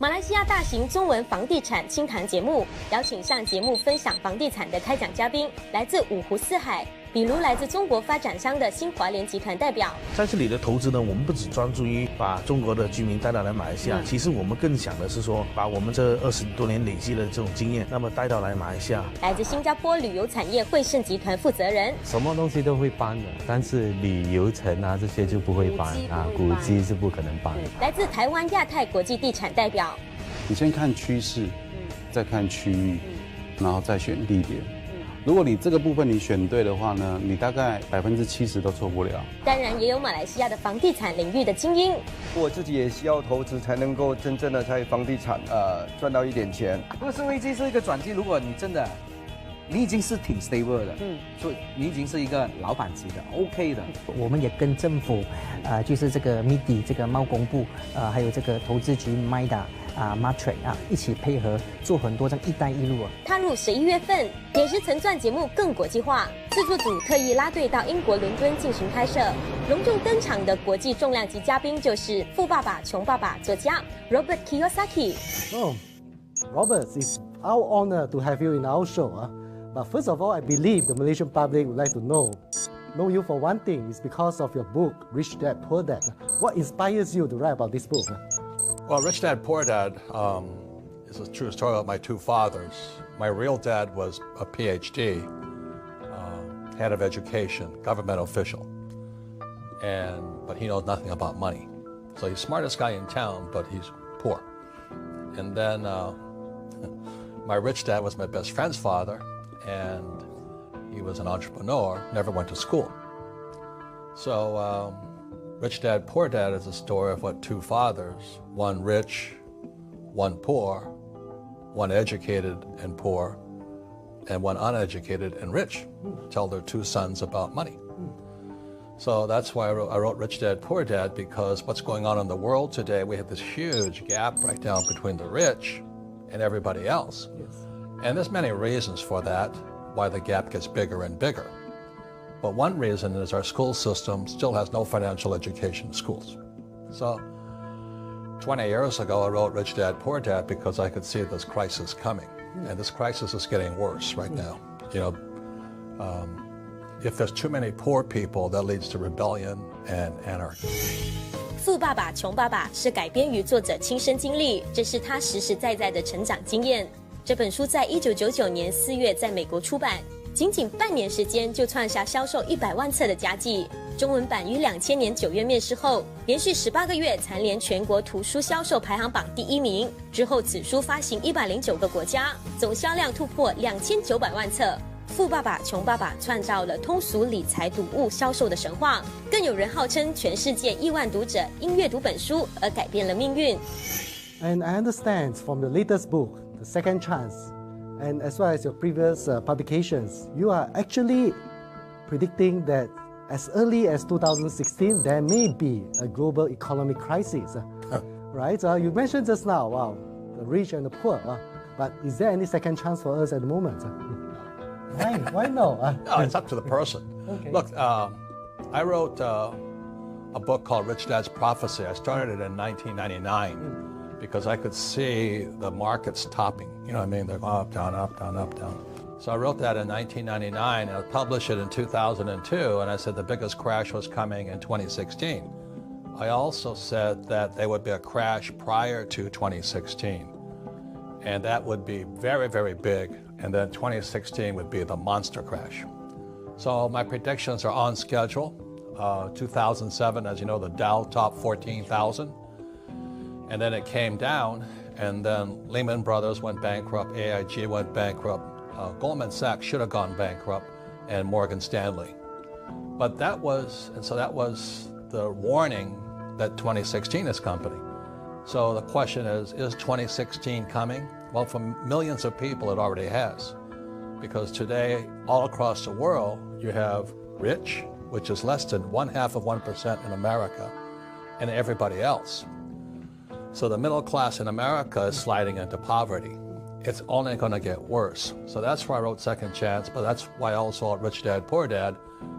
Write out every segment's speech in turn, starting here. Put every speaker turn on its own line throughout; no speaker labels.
马来西亚大型中文房地产清谈节目，邀请上节目分享房地产的开讲嘉宾来自五湖四海，比如来自中国发展商的新华联集团代表。
在这里的投资呢，我们不只专注于把中国的居民带到来马来西亚，其实我们更想的是说，把我们这20多年累积的这种经验，那么带到来马来西亚。
来自新加坡旅游产业汇盛集团负责人，
什么东西都会搬的，但是旅游城啊这些就不会搬啊，古迹是不可能搬。
来自台湾亚太国际地产代表，
你先看趋势，再看区域，然后再选地点。如果你这个部分你选对的话呢，你大概70%都错不了。
当然也有马来西亚的房地产领域的精英。
我自己也需要投资，才能够真正的在房地产赚到一点钱。
不是危机是一个转机，如果你真的，你已经是挺 stable 的，所以你已经是一个老板级的 ，OK 的。
我们也跟政府，就是这个 MIDI 这个贸工部，还有这个投资局 MIDA。Matrix 一起配合做很多这一带一路
踏入11月份，也是曾传节目更国际化，制作组特意拉队到英国伦敦进行拍摄。隆重登场的国际重量级嘉宾就是《富爸爸穷爸爸》作家 Robert Kiyosaki。Robert,
it's our honor to have you in our show. But first of all, I believe the Malaysian public would like to know you for one thing is because of your book, Rich Dad, Poor Dad. What inspires you to write about this book?
Well, Rich Dad, Poor Dad is a true story about my two fathers. My real dad was a PhD, head of education, government official, but he knows nothing about money. So he's the smartest guy in town, but he's poor. And then my rich dad was my best friend's father, and he was an entrepreneur, never went to school. So Rich Dad, Poor Dad is a story of what two fathers, one rich, one poor, one educated and poor, and one uneducated and rich, tell their two sons about money. So that's why I wrote Rich Dad, Poor Dad, because what's going on in the world today, we have this huge gap right now between the rich and everybody else. Yes. And there's many reasons for that, why the gap gets bigger and bigger. But one reason is our school system still has no financial education in schools. So 20 years ago, I wrote Rich Dad, Poor Dad because I could see this crisis coming. And this crisis is getting worse right now. You know, if there's too many poor people, that leads to rebellion and anarchy.
富爸爸穷爸爸是改编于作者亲身经历，这是他实实在在的成长经验。这本书在1999年4月在美国出版。仅仅半年时间就创下销售100万册的佳绩，中文版于2000年9月面世后，连续18个月蝉联全国图书销售排行榜第1名。之后，此书发行109个国家，总销量突破2900万册。富爸爸穷爸爸创造了通俗理财读物销售的神话，更有人号称全世界亿万读者因阅读本书而改变了命运。
And I understand from the latest book, The Second Chance.And as well as your previous publications, you are actually predicting that as early as 2016, there may be a global economic crisis, right? You mentioned just now, wow, the rich and the poor, but is there any second chance for us at the moment? Why no?
No, it's up to the person. Okay. Look, I wrote a book called Rich Dad's Prophecy. I started it in 1999. Because I could see the markets topping. You know what I mean? They're going up, down, up, down, up, down. So I wrote that in 1999, and I published it in 2002, and I said the biggest crash was coming in 2016. I also said that there would be a crash prior to 2016, and that would be very, very big, and then 2016 would be the monster crash. So my predictions are on schedule. 2007, as you know, the Dow topped 14,000. And then it came down, and then Lehman Brothers went bankrupt, AIG went bankrupt, Goldman Sachs should have gone bankrupt, and Morgan Stanley. But that was the warning that 2016 is coming. So the question is 2016 coming? Well, for millions of people, it already has. Because today, all across the world, you have rich, which is less than 0.5% in America, and everybody else. So the middle class in America is sliding into poverty. It's only going to get worse. So that's why I wrote Second Chance, but that's why I also wrote Rich Dad, Poor Dad,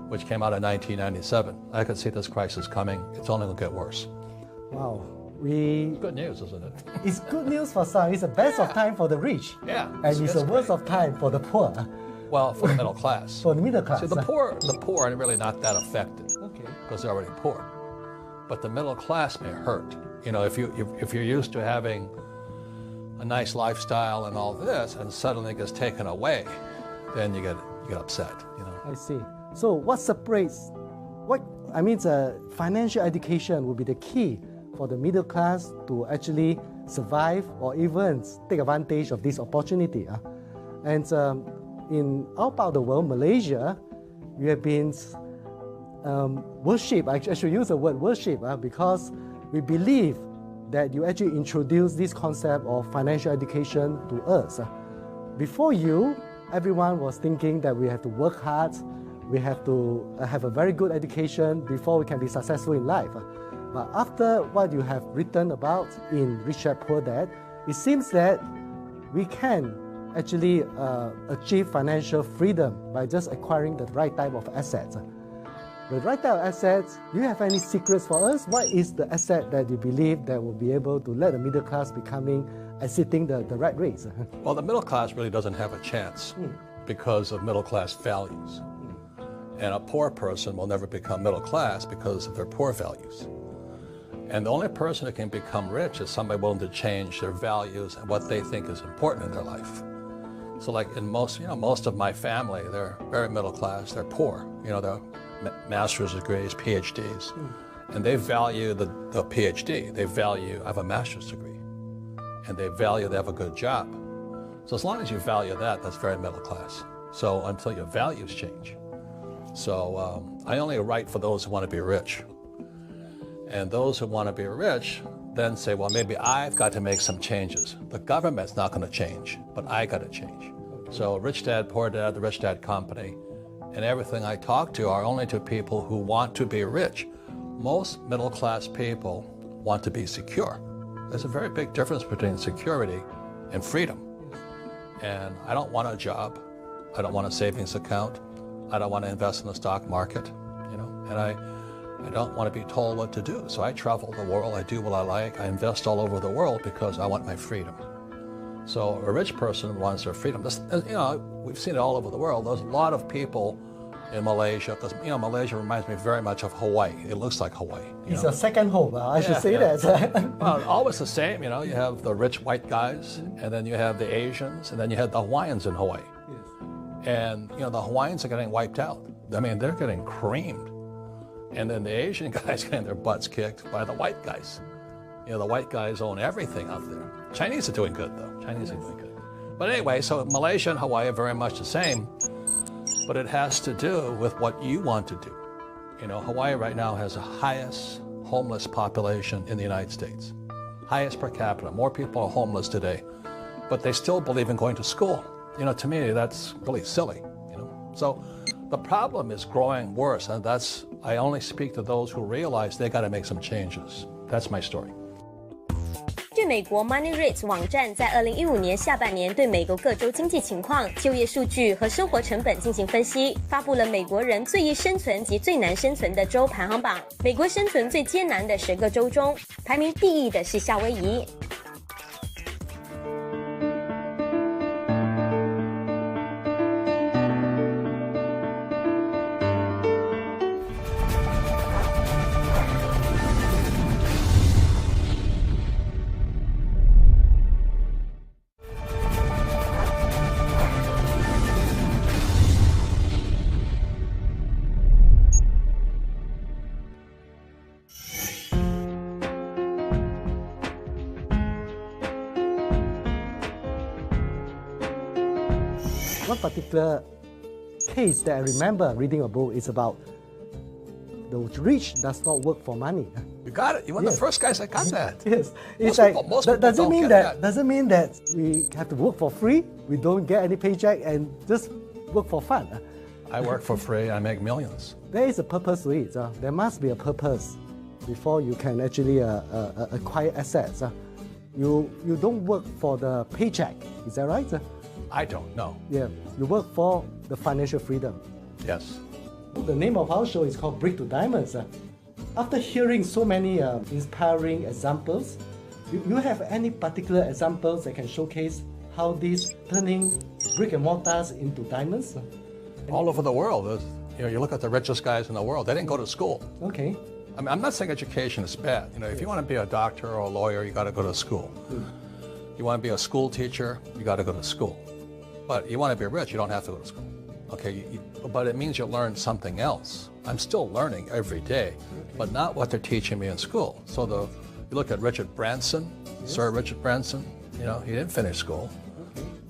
which came out in 1997. I could see this crisis coming. It's only going to get worse.
Wow.
Good news, isn't it?
It's good news for some. It's the best of time for the rich.
Yeah.
And it's the worst of time for the poor.
Well, for the middle class.
For the middle class.
See, the poor are really not that affected.
Okay.
Because they're already poor. But the middle class may hurt. You know, if you're used to having a nice lifestyle and all this, and suddenly it gets taken away, then you get upset. You know.
I see. So what separates? Financial education will be the key for the middle class to actually survive or even take advantage of this opportunity. And in our part of the world, Malaysia, we have been worship. I should use the word worship because we believe that you actually introduce this concept of financial education to us. Before you, everyone was thinking that we have to work hard, we have to have a very good education before we can be successful in life. But after what you have written about in Rich Dad Poor Dad, it seems that we can actually achieve financial freedom by just acquiring the right type of assets. The right type of assets, do you have any secrets for us? What is the asset that you believe that will be able to let the middle class becoming and sitting the right race?
Well, the middle class really doesn't have a chance because of middle class values. And a poor person will never become middle class because of their poor values. And the only person who can become rich is somebody willing to change their values and what they think is important in their life. So like in most of my family, they're very middle class, they're poor. You know, they're master's degrees, PhDs. And they value the PhD. They value, I have a master's degree. And they value they have a good job. So as long as you value that, that's very middle class. So until your values change. So I only write for those who want to be rich. And those who want to be rich then say, well, maybe I've got to make some changes. The government's not going to change, but I got to change. So Rich Dad, Poor Dad, the Rich Dad Company, and everything I talk to are only to people who want to be rich. Most middle class people want to be secure. There's a very big difference between security and freedom. And I don't want a job. I don't want a savings account. I don't want to invest in the stock market, you know, and I don't want to be told what to do. So I travel the world, I do what I like, I invest all over the world because I want my freedom. So a rich person wants their freedom. This, you know, we've seen it all over the world. There's a lot of people in Malaysia, because, you know, Malaysia reminds me very much of Hawaii. It looks like Hawaii.
It's your second home, I should say that.
Well, always the same, you know, you have the rich white guys, and then you have the Asians, and then you have the Hawaiians in Hawaii.
Yes.
And, you know, the Hawaiians are getting wiped out. I mean, they're getting creamed. And then the Asian guys getting their butts kicked by the white guys. You know, the white guys own everything out there. Chinese are doing good, though. Chinese are doing good. But anyway, so Malaysia and Hawaii are very much the same, but it has to do with what you want to do. You know, Hawaii right now has the highest homeless population in the United States. Highest per capita. More people are homeless today, but they still believe in going to school. You know, to me, that's really silly, you know. So the problem is growing worse, and that's, I only speak to those who realize they got to make some changes. That's my story.
据美国 Money Rate 网站在2015年下半年对美国各州经济情况、就业数据和生活成本进行分析，发布了美国人最易生存及最难生存的州排行榜。美国生存最艰难的10个州中，排名第1的是夏威夷。
One particular case that I remember reading a book is about the rich does not work for money.
You got it. You're one of the first guys that got that.
Yes,
Most
it's like
people don't get that.
does it mean that we have to work for free? We don't get any paycheck and just work for fun?
I work for free. I make millions.
There is a purpose to it. There must be a purpose before you can actually acquire assets. You don't work for the paycheck. Is that right?
I don't know.
Yeah, you work for the financial freedom.
Yes.
The name of our show is called Brick to Diamonds. After hearing so many inspiring examples, you have any particular examples that can showcase how this turning brick and mortars into diamonds?
All over the world, you look at the richest guys in the world, they didn't go to school.
Okay.
I mean, I'm not saying education is bad. If you want to be a doctor or a lawyer, you got to go to school. You want to be a school teacher, you got to go to school. But you want to be rich, you don't have to go to school. Okay, but it means you learn something else. I'm still learning every day, but not what they're teaching me in school. So you look at Richard Branson, Sir Richard Branson, he didn't finish school.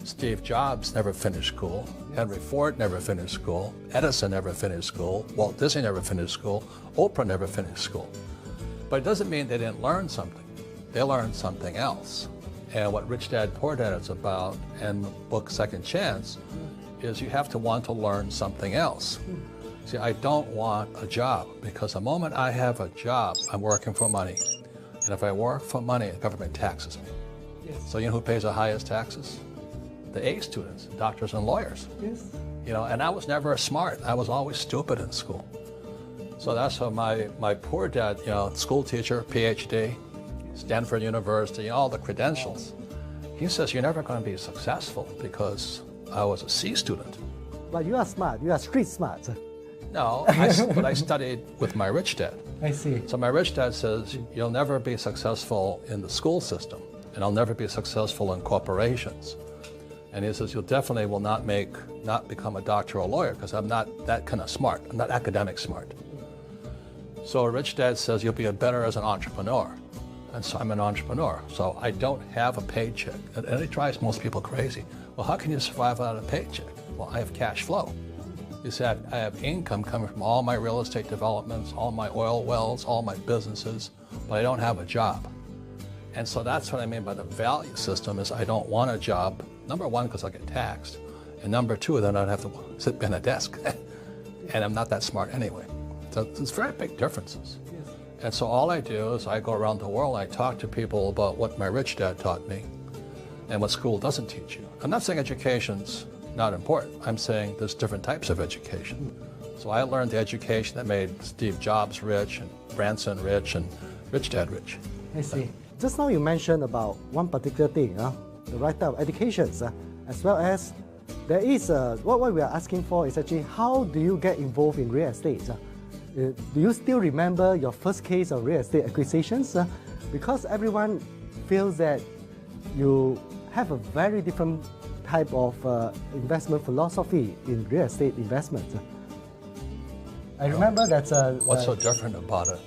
Steve Jobs never finished school. Henry Ford never finished school. Edison never finished school. Walt Disney never finished school. Oprah never finished school. But it doesn't mean they didn't learn something. They learned something else. And what Rich Dad Poor Dad is about, and the book Second Chance, is you have to want to learn something else. See, I don't want a job, because the moment I have a job, I'm working for money. And if I work for money, the government taxes me.
Yes.
So you know who pays the highest taxes? The A students, doctors and lawyers.
Yes.
And I was never smart. I was always stupid in school. So that's how my poor dad, school teacher, PhD, Stanford University, all the credentials. He says, you're never going to be successful because I was a C student.
But you are smart. You are street smart.
No, but I studied with my rich dad.
I see.
So my rich dad says, you'll never be successful in the school system, and I'll never be successful in corporations. And he says, you definitely will not become a doctor or a lawyer, because I'm not that kind of smart. I'm not academic smart. So a rich dad says, you'll be better as an entrepreneur. And so I'm an entrepreneur. So I don't have a paycheck. And it drives most people crazy. Well, how can you survive without a paycheck? Well, I have cash flow. You said, I have income coming from all my real estate developments, all my oil wells, all my businesses, but I don't have a job. And so that's what I mean by the value system is I don't want a job. Number one, because I'll get taxed. And number two, then I'd have to sit behind a desk. And I'm not that smart anyway. So there's very big differences. Yes. And so all I do is I go around the world, I talk to people about what my rich dad taught me and what school doesn't teach you. I'm not saying education's not important. I'm saying there's different types of education. So I learned the education that made Steve Jobs rich and Branson rich and Rich Dad rich.
I see. Just now you mentioned about one particular thing, the right type of education, as well as there is, what we are asking for is actually how do you get involved in real estate? Do you still remember your first case of real estate acquisitions? Because everyone feels that you have a very different type of investment philosophy in real estate investment. I remember that...
What's so different about it?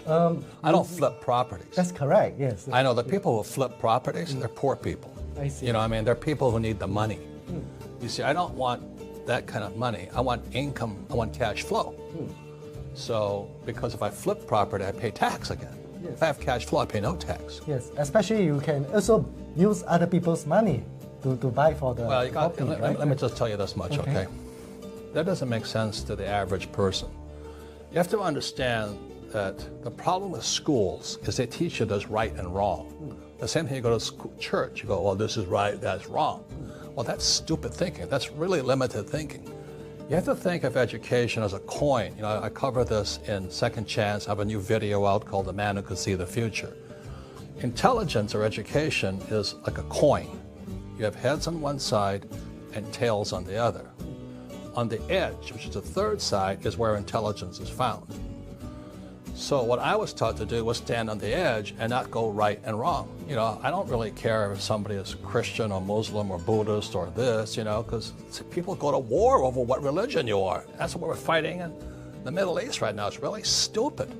I don't flip properties.
That's correct, yes.
I know the people who flip properties, they're poor people.
I see.
They're people who need the money. You see, I don't want that kind of money. I want income, I want cash flow. So, because if I flip property, I pay tax again. Yes. If I have cash flow, I pay no tax.
Yes, especially you can also use other people's money to buy for the property, right?
Let me just tell you this much, okay? That doesn't make sense to the average person. You have to understand that the problem with schools is they teach you there's right and wrong. The same thing, you go to church, you go, well, this is right, that's wrong. Well, that's stupid thinking. That's really limited thinking. You have to think of education as a coin. I cover this in Second Chance. I have a new video out called The Man Who Could See the Future. Intelligence or education is like a coin. You have heads on one side and tails on the other. On the edge, which is the third side, is where intelligence is found. So what I was taught to do was stand on the edge and not go right and wrong. I don't really care if somebody is Christian or Muslim or Buddhist or this, because people go to war over what religion you are. That's what we're fighting in the Middle East right now. It's really stupid.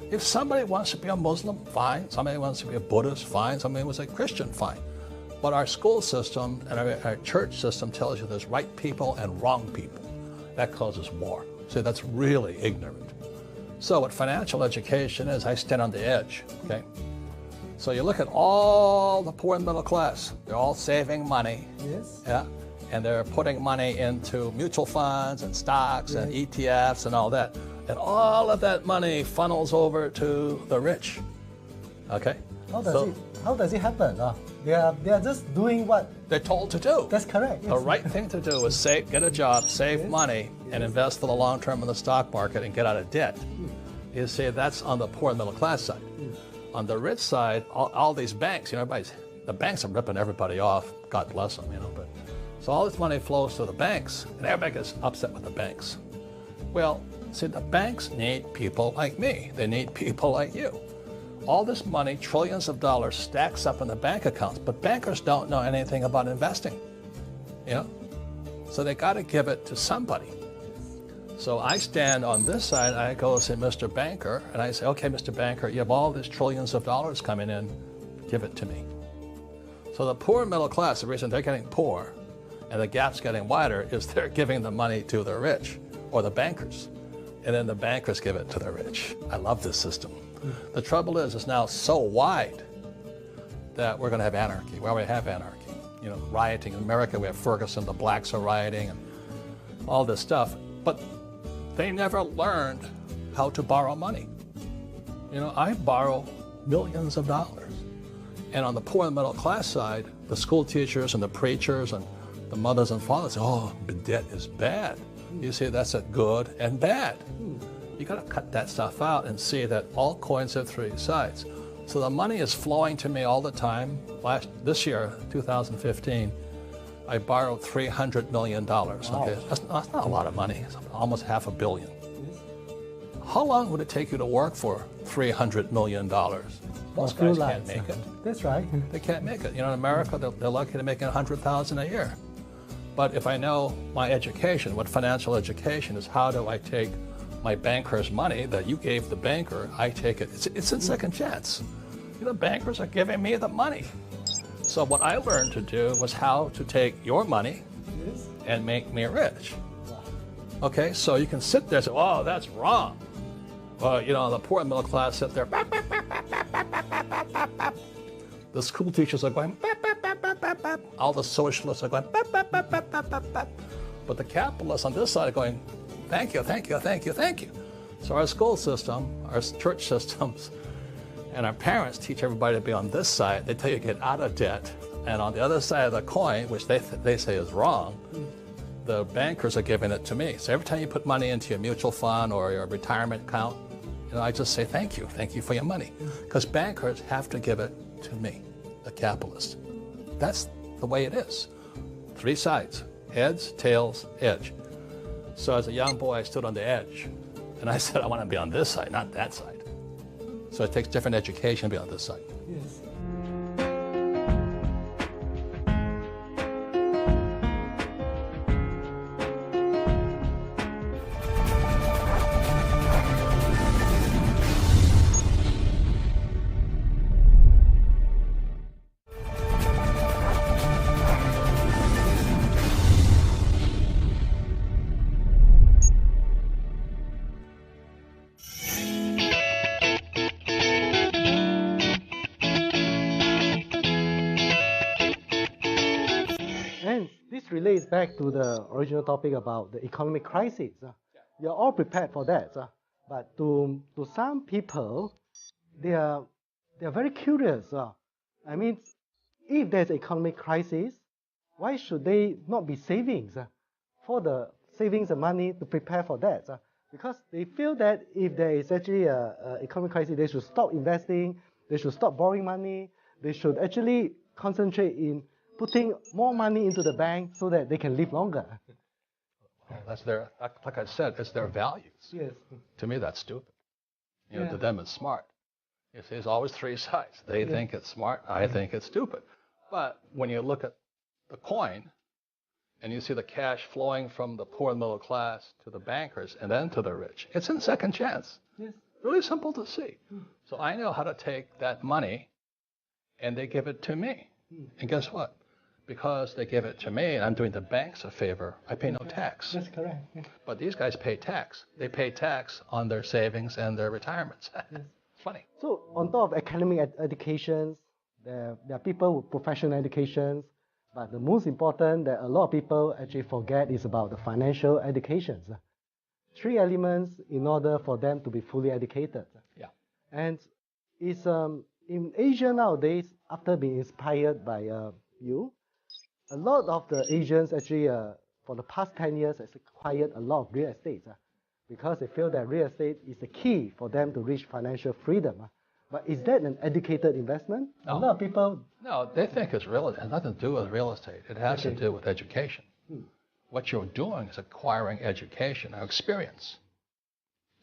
If somebody wants to be a Muslim, fine. Somebody wants to be a Buddhist, fine. Somebody wants to be a Christian, fine. But our school system and our church system tells you there's right people and wrong people. That causes war. So that's really ignorant. So what financial education is, I stand on the edge, okay? So you look at all the poor and middle class. They're all saving money.
Yes.
Yeah. And they're putting money into mutual funds and stocks and ETFs and all that. And all of that money funnels over to the rich, okay?
How does it happen? They are just doing what
they're told to do.
That's correct. Yes.
The right thing to do is get a job, save money, and invest for the long term in the stock market and get out of debt. You see, that's on the poor and middle class side. On the rich side, all these banks, the banks are ripping everybody off. God bless them, but so all this money flows to the banks, and everybody gets upset with the banks. Well, see, the banks need people like me. They need people like you. All this money, trillions of dollars, stacks up in the bank accounts, but bankers don't know anything about investing. So they got to give it to somebody. So I stand on this side, I go and say, Mr. Banker, and I say, okay, Mr. Banker, you have all these trillions of dollars coming in, give it to me. So the poor middle class, the reason they're getting poor and the gap's getting wider is they're giving the money to the rich or the bankers. And then the bankers give it to the rich. I love this system. The trouble is, it's now so wide that we're going to have anarchy. We already have anarchy. Rioting in America, we have Ferguson, the blacks are rioting, and all this stuff. But they never learned how to borrow money. I borrow millions of dollars. And on the poor and middle class side, the school teachers and the preachers and the mothers and fathers say, oh, debt is bad. You see, that's a good and bad. You got to cut that stuff out and see that all coins have three sides. So the money is flowing to me all the time. This year, 2015, I borrowed $300 million.
Wow.
Okay, that's not a lot of money. It's almost $500 million. How long would it take you to work for $300 million? Most guys can't make it.
That's right.
They can't make it. In America, they're lucky to make $100,000 a year. But if I know my education, what financial education is, how do I take my banker's money that you gave the banker, I take it. It's in second chance. The bankers are giving me the money. So what I learned to do was how to take your money and make me rich. Okay, so you can sit there and say, oh, that's wrong. Well, the poor and middle class sit there. The school teachers are going, all the socialists are going, but the capitalists on this side are going, thank you, thank you, thank you, thank you. So our school system, our church systems, and our parents teach everybody to be on this side. They tell you to get out of debt. And on the other side of the coin, which they say is wrong, the bankers are giving it to me. So every time you put money into your mutual fund or your retirement account, I just say thank you for your money. Because bankers have to give it to me, the capitalist. That's the way it is. Three sides, heads, tails, edge. So as a young boy, I stood on the edge. And I said, I want to be on this side, not that side. So it takes different education to be on this side.
Yes. Relates back to the original topic about the economic crisis. You're all prepared for that, but to some people, they are very curious. I mean, if there's economic crisis, why should they not be savings for the savings and money to prepare for that? Because they feel that if there is actually an economic crisis, they should stop investing, they should stop borrowing money, they should actually concentrate in putting more money into the bank so that they can live longer.
That's like I said, it's their values.
Yes.
To me, that's stupid. To them, it's smart. You see, there's always three sides. They think it's smart. I think it's stupid. But when you look at the coin and you see the cash flowing from the poor and middle class to the bankers and then to the rich, it's in second chance.
Yes.
Really simple to see. So I know how to take that money and they give it to me. And guess what? Because they give it to me and I'm doing the banks a favor, I pay no tax.
That's correct. Yeah.
But these guys pay tax. They pay tax on their savings and their retirements. It's funny.
So on top of academic educations, there are people with professional educations, but the most important that a lot of people actually forget is about the financial educations. Three elements in order for them to be fully educated.
Yeah.
And it's in Asia nowadays, after being inspired by you, a lot of the Asians actually, for the past 10 years, has acquired a lot of real estate
because they feel that real estate is the key for them to reach financial freedom. But is that an educated investment?
No.
A lot of people...
No, they think it's real. It has nothing to do with real estate. It has to do with education. What you're doing is acquiring education or experience.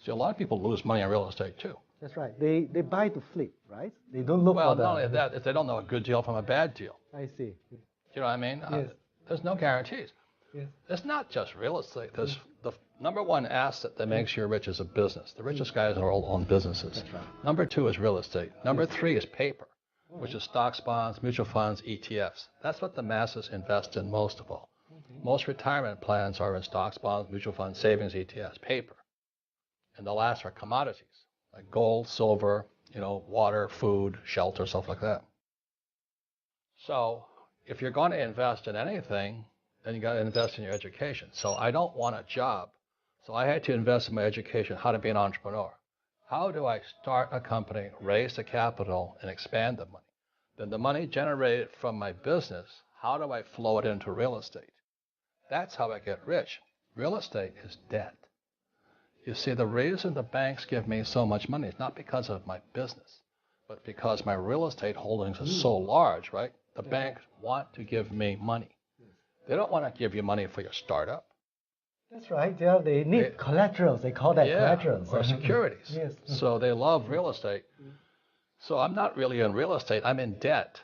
See, a lot of people lose money on real estate too.
That's right. They buy to flip, right? They don't look
well,
for the...
Well, not only that, if they don't know a good deal from a bad deal.
I see.
You know what I mean?
Yes.
There's no guarantees.
Yes.
It's not just real estate. There's the number one asset that makes you rich is a business. The richest guys in the world own businesses.
That's right.
Number two is real estate. Number three is paper, which is stocks, bonds, mutual funds, ETFs. That's what the masses invest in most of all. Most retirement plans are in stocks, bonds, mutual funds, savings, ETFs, paper. And the last are commodities, like gold, silver, water, food, shelter, stuff like that. So if you're going to invest in anything, then you got to invest in your education. So I don't want a job. So I had to invest in my education, how to be an entrepreneur. How do I start a company, raise the capital, and expand the money? Then the money generated from my business, how do I flow it into real estate? That's how I get rich. Real estate is debt. You see, the reason the banks give me so much money is not because of my business, but because my real estate holdings are so large, right? The banks want to give me money. They don't want to give you money for your startup.
That's right. Yeah, they need collaterals. They call that collaterals.
Or securities.
Yes.
So they love real estate. So I'm not really in real estate. I'm in debt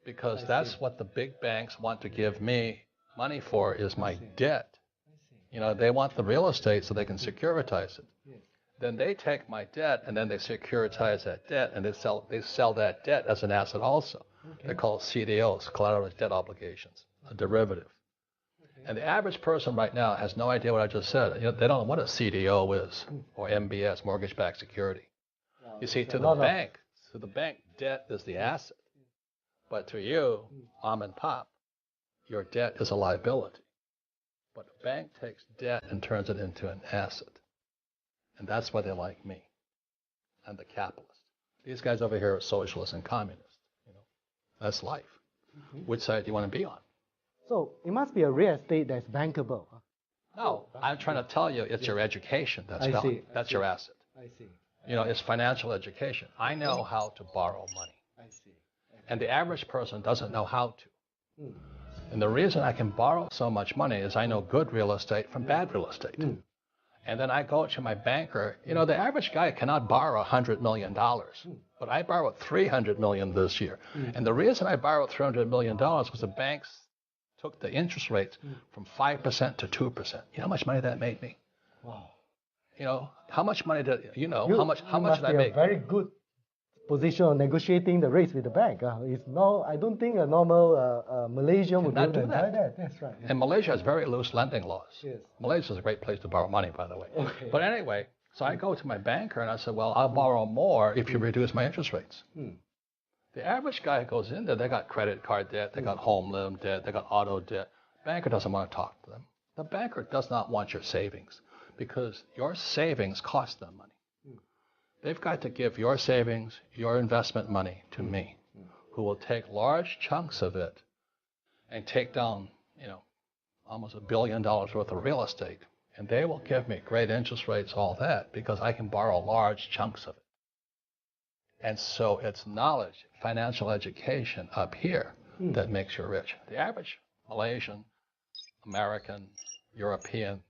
because that's what the big banks want to give me money for is my debt. They want the real estate so they can securitize it. Then they take my debt and then they securitize that debt and they sell that debt as an asset also. They're called CDOs, collateralized debt obligations, a derivative. And the average person right now has no idea what I just said. They don't know what a CDO is or MBS, mortgage-backed security. You see, to the bank, debt is the asset. But to you, mom and pop, your debt is a liability. But a bank takes debt and turns it into an asset. And that's why they like me and the capitalist. These guys over here are socialists and communists. That's life. Which side do you want to be on?
So it must be a real estate that's bankable.
No, I'm trying to tell you it's your education that's value. That's your asset.
I see.
It's financial education. I know how to borrow money.
I see.
And the average person doesn't know how to. And the reason I can borrow so much money is I know good real estate from bad real estate. And then I go to my banker. The average guy cannot borrow $100 million. But I borrowed $300 million this year. And the reason I borrowed $300 million was the banks took the interest rates from 5% to 2%. You know how much money that made me?
Wow.
How much money did how much did I make?
A very good position on negotiating the rates with the bank. I don't think a normal Malaysian would be able to do that. That's right.
And Malaysia has very loose lending laws.
Yes.
Malaysia is a great place to borrow money, by the way.
Okay.
But anyway, so I go to my banker and I said, well, I'll borrow more if you reduce my interest rates. The average guy who goes in there, they got credit card debt, they got home loan debt, they got auto debt. Banker doesn't want to talk to them. The banker does not want your savings because your savings cost them money. They've got to give your savings, your investment money to me, who will take large chunks of it and take down, almost $1 billion worth of real estate. And they will give me great interest rates, all that, because I can borrow large chunks of it. And so it's knowledge, financial education up here that makes you rich. The average Malaysian, American, European,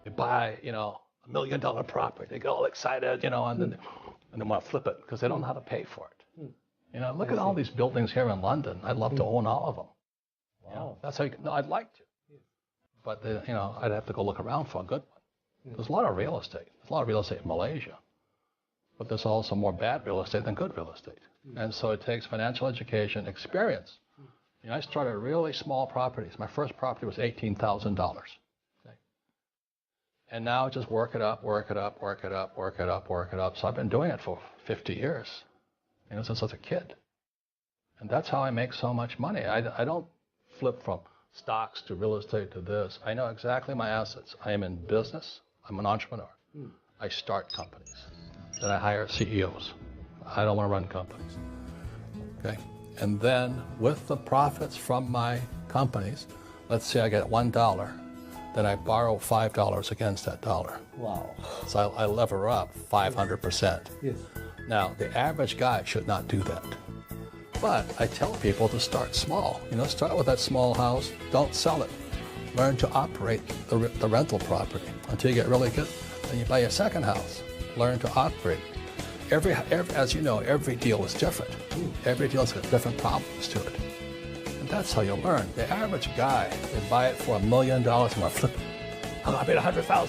they buy, $1 million property. They get all excited, and they want to flip it because they don't know how to pay for it. Look at all these buildings here in London. I'd love to own all of them.
Wow.
That's how I'd like to. But, I'd have to go look around for a good one. There's a lot of real estate. There's a lot of real estate in Malaysia. But there's also more bad real estate than good real estate. And so it takes financial education, experience. I started really small properties. My first property was $18,000. Okay? And now just work it up. So I've been doing it for 50 years, since I was a kid. And that's how I make so much money. I don't flip from stocks to real estate to this. I know exactly my assets. I am in business. I'm an entrepreneur. I start companies. Then I hire CEOs. I don't want to run companies. Okay? And then with the profits from my companies, let's say I get $1, then I borrow $5 against that dollar.
Wow.
So I lever up 500%.
Yes.
Now, the average guy should not do that. But I tell people to start small. Start with that small house. Don't sell it. Learn to operate the rental property until you get really good. Then you buy a second house. Learn to operate. As you know, every deal is different. Every deal has got different problems to it. And that's how you learn. The average guy, they buy it for $1 million and want to flip it. I paid $100,000.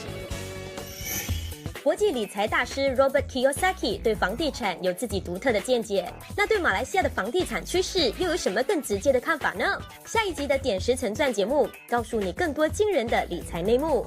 国际理财大师 Robert Kiyosaki 对房地产有自己独特的见解。那对马来西亚的房地产趋势又有什么更直接的看法呢？下一集的点石成钻节目告诉你更多惊人的理财内幕。